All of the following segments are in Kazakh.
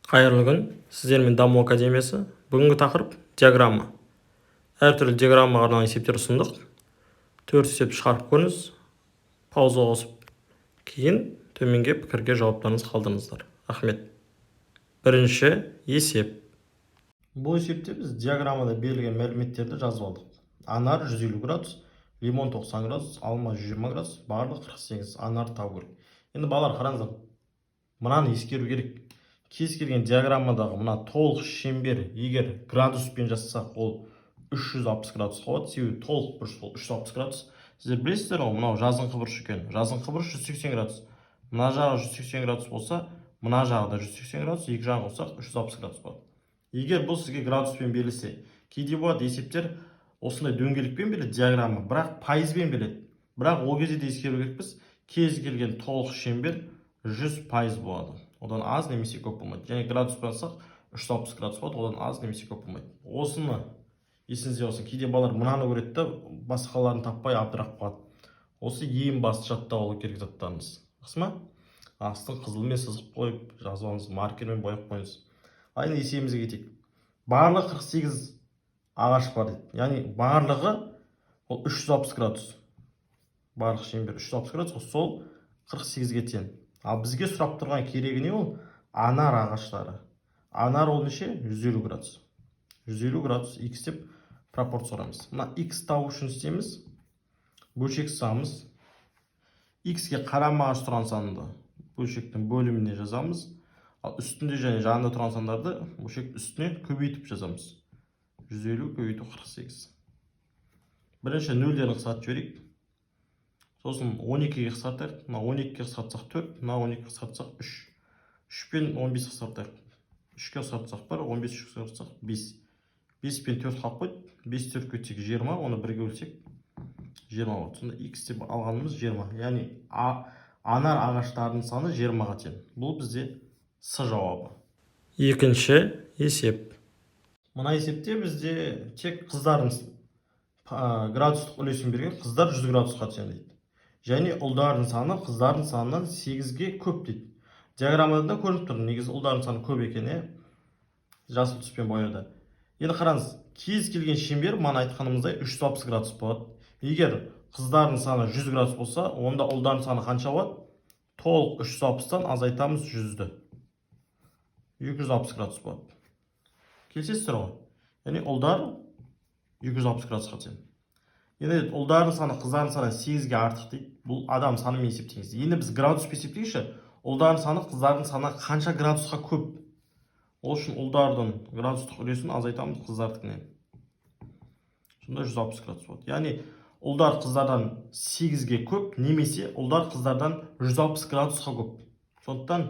Қайырлы күн, сіздермен Даму Академиясы. Бүгінгі тақырып диаграмма. Әртүрлі диаграммаға арналған есептер ұсындық. 4 есепті шығарып көріңіз, пауза қосып, кейін төменге пікірге жауаптарыңызды қалдырыңыздар. Рахмет. Бірінші есеп. Бұл есепте біз диаграммада берілген мәліметтерді жазып алдық. Анар 150 градус, лимон 90 градус, алма 120 градус, барлық 48. Анар табу керек. Енді балалар қараңыздар. Мынаны ескеру керек. Кез келген диаграммадағы мына толық шеңбер егер градуспен жазсақ, ол 360 градус болады. Себебі толық бұрыш ол 360 градус. Сіздер білесіздер ғой, мынау жазыңқы бұрыш екен. Жазыңқы бұрыш 180 градус. Мына жағы 180 градус болса, мына жағы да 180 градус, екі жағын қоссақ 360 градус болады. Егер бұл сізге градуспен берілсе, кейде болады есептер осындай дөңгелекпен беріледі диаграмма, бірақ пайызбен беріледі. Бірақ ол кезде де ескеру керекпіз, кез келген толық шеңбер 100% болады. Одан аз немесе көп болмайды. Және градус болсақ 360 градус болады, одан аз немесе көп болмайды. Осыны есіңізде болсын. Кейде балалар мынаны көреді де басқаларын таппай абдырап қалады. Осы ең басты жаттап алу керек заттарыңыз. Жақсы ма? Астын қызылмен сызып қойып жазып алыңыз, маркермен бояп қойыңыз. Енді есебімізге кетейік. Барлығы 48 ағаш бар дейді. Яғни барлығы ол 360 градус. Барлық шеңбер 360 градус, сол 48-ге тең. Ал бізге сұрап тұрған керегі не ол? Анар ағаштары. Анар ол неше? 150 градус. 150 градус x деп пропорция сұрамыз. Мына x табу үшін істейміз. Бөлшек сызамыз. X-ге қарама ағаш тұрған санды бөлшектің бөліміне жазамыз. Ал үстінде және жанында тұрған сандарды бөлшектің үстіне көбейтіп жазамыз. 150 көбейту 48. Бірінші нөлдерін қысқартып жіберейік. Сосын 12-ге қысқартайық. Мына 12-ге қысқартсақ 4, мына 12-ге қысқартсақ 3. 3 пен 15 қысқартайық. 3-ке қысқартсақ 1, 15-ке қысқартсақ 5. 5 пен 4 қалып қойды. 5 4-ке өтсек 20, оны 1-ге бөлсек 20 болады. Сонда x деп алғанымыз 20. Яғни анар ағаштарының саны 20-ға тең. Бұл бізде С жауабы. Екінші есеп. Мына есепте бізде тек қыздардың градустық үлесін берген, қыздар 100 градусқа тең дейді. Және ұлдардың саны қыздардың санынан 8-ге көп дейді. Диаграммада көрініп тұр, негізі ұлдардың саны көп екені жасыл түспен бояуда. Енді қараңыз, кез келген шеңбер мана айтқанымыздай 360 градус болады. Егер қыздардың саны 100 градус болса, онда ұлдардың саны қанша болады? Толық 360-тан азайтамыз 100-ді. 260 градус болады. Келісесіздер ғой? Яғни ұлдар 260 градусқа тең. Енді ұлдардың саны қыздардың саны 8-ге артық дейді. Бұл адам санымен есептейміз. Енді біз градус есептейікші. Ұлдардың саны қыздардың саны қанша градусқа көп? Ол үшін ұлдардың градустық үлесін азайтамыз қыздардікінен. Сонда 160 градус болады. Яғни ұлдар қыздардан 8-ге көп, немесе ұлдар қыздардан 160 градусқа көп. Сондықтан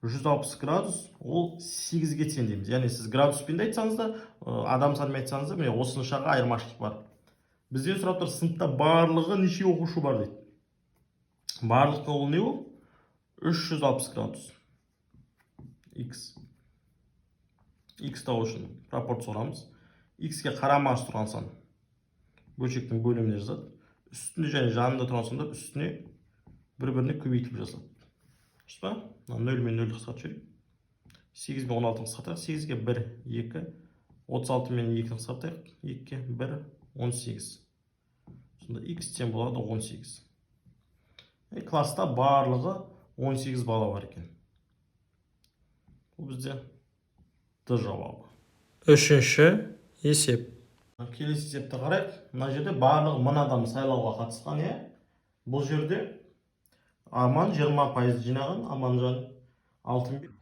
160 градус ол 8-ге тең дейміз. Яғни сіз градуспен де айтсаңыз да, адам санымен айтсаңыз да, міне осыншаға айырмашылық бар. Бізден сұрап тұр, сыныпта барлығы неше оқушы бар дейді. Барлығы ол не ол? 360 градус. X. X табу үшін пропорция сұрамыз. X-ге қарама ағаш тұрған сан бөлшектің бөліміне жазады. Үстінде және жанында тұрған сандар үстіне бір-біріне көбейтіліп жазады. Дұрыс па? 0 мен 0 қысқартып жіберейік. 8 мен 16 қысқартайық. 8-ге 1, 2, 36 мен 2 қысқартайық. 2-ге 1, 18. Сонда x тең болады 18. Класста барлығы 18 бала бар екен. Бұл бізде Д жауабы. Үшінші есеп. Келесі есепті қарайық. Мына жерде барлығы 1000 адам сайлауға қатысқан. Бұл жерде Аман 20% жинаған, Аманжан Алтынбек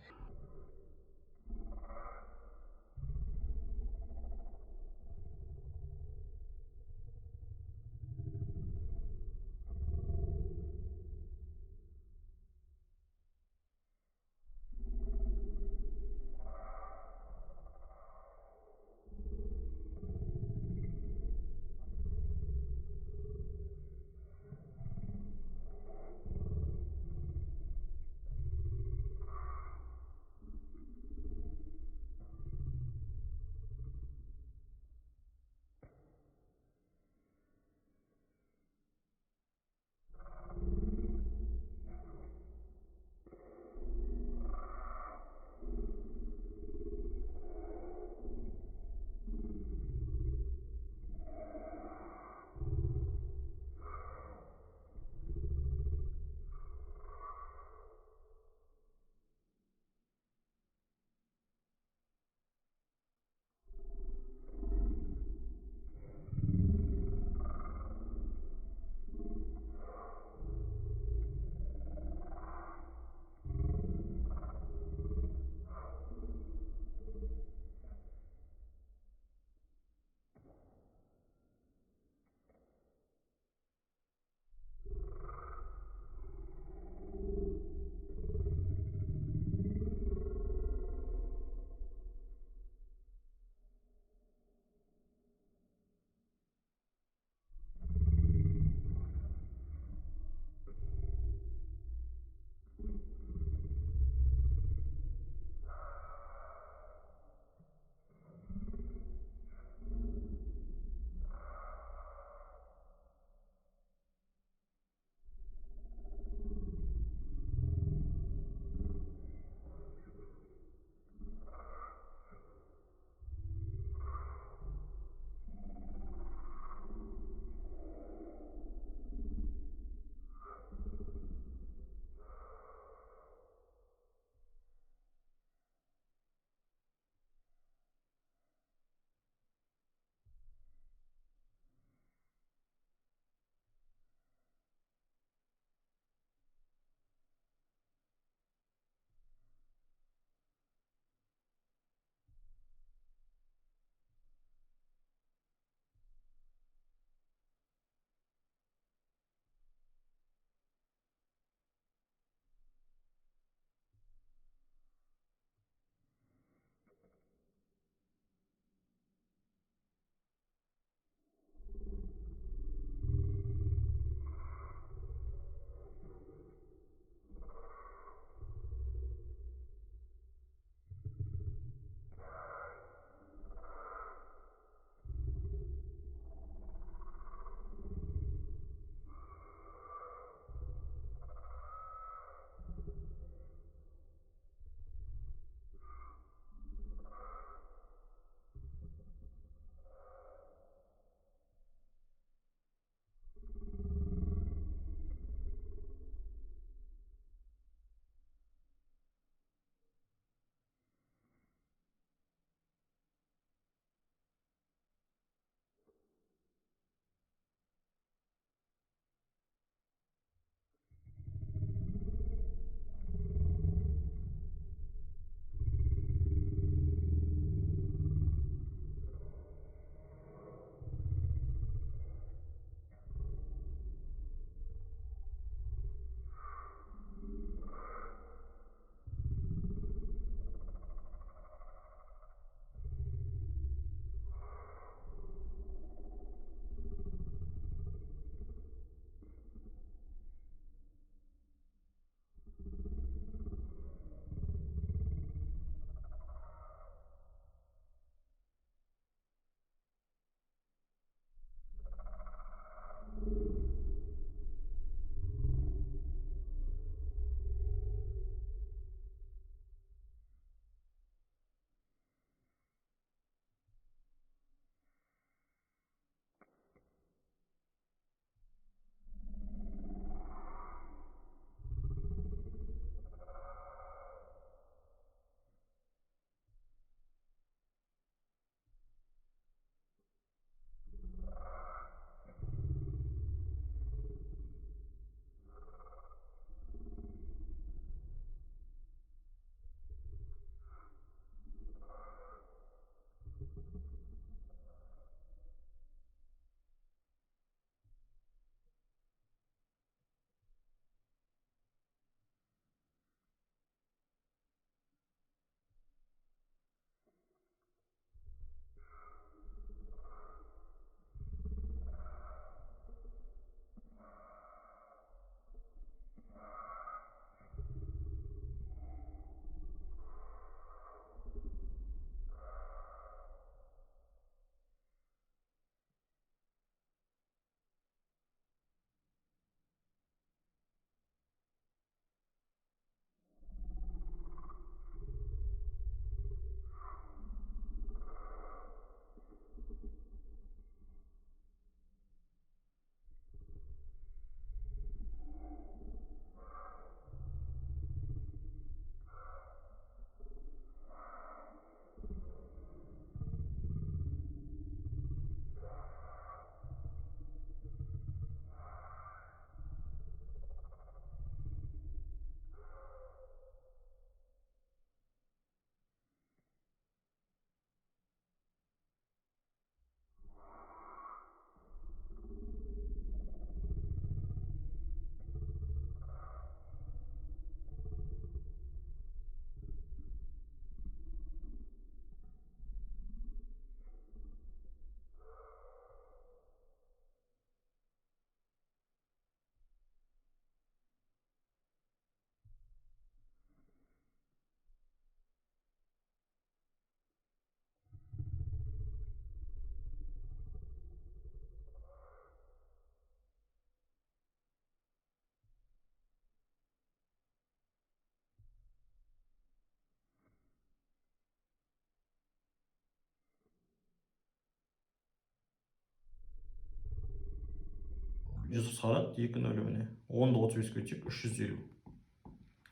100 қысқарады 2 нөліне. 10-ды 35 өтсек 350.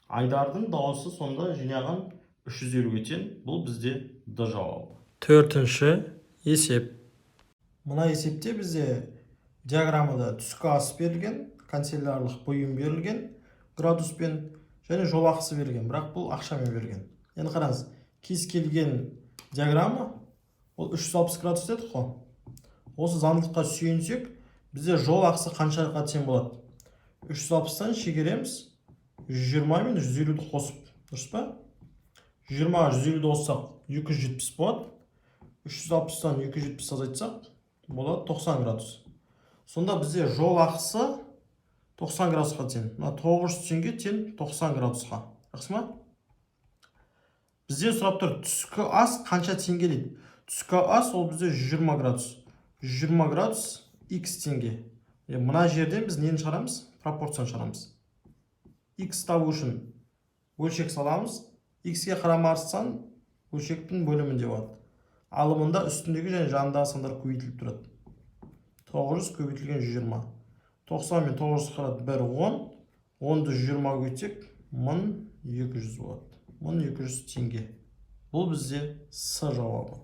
Айдардың дауысы сонда жинаған 350-ге тең. Бұл бізде Д жауабы. Төртінші есеп. Мына есепте бізде диаграммада түскі ас берілген, канцелярлық бұйым берілген, градуспен және жол ақысы берілген, бірақ бұл ақшамен берілген. Енді қараңыз, кез келген диаграмма ол 360 градус дедік қой. Осы заңдылыққа сүйенсек, бізде жол ақысы қаншаға тең болады? 360-тан шегереміз, 120 мен 150-ді қосып, дұрыс па? 120-ға 150-ді қоссақ 270 болады. 360-тан 270 азайтсақ болады 90 градус. Сонда бізде жол ақысы 90 градусқа тең. 900 теңге тең 90 градусқа. Жақсы ма? Бізде сұрап тұр, түскі ас қанша теңге дейді? Түскі ас ол бізде 120 градус. 120 градус x теңге. Мына жерден біз нені шығарамыз? Пропорцияны шығарамыз. X табу үшін бөлшек саламыз. X-ге қарамастан бөлшектің бөлімінде болады. Алымында үстіндегі және жанындағы сандар көбейтіліп тұрады. 900 көбейтілген 120. 90 мен 900 қарады 1 10. 10-ды 120-ға көйтсек 1200 болады. 1200 теңге. Бұл бізде С жауабы.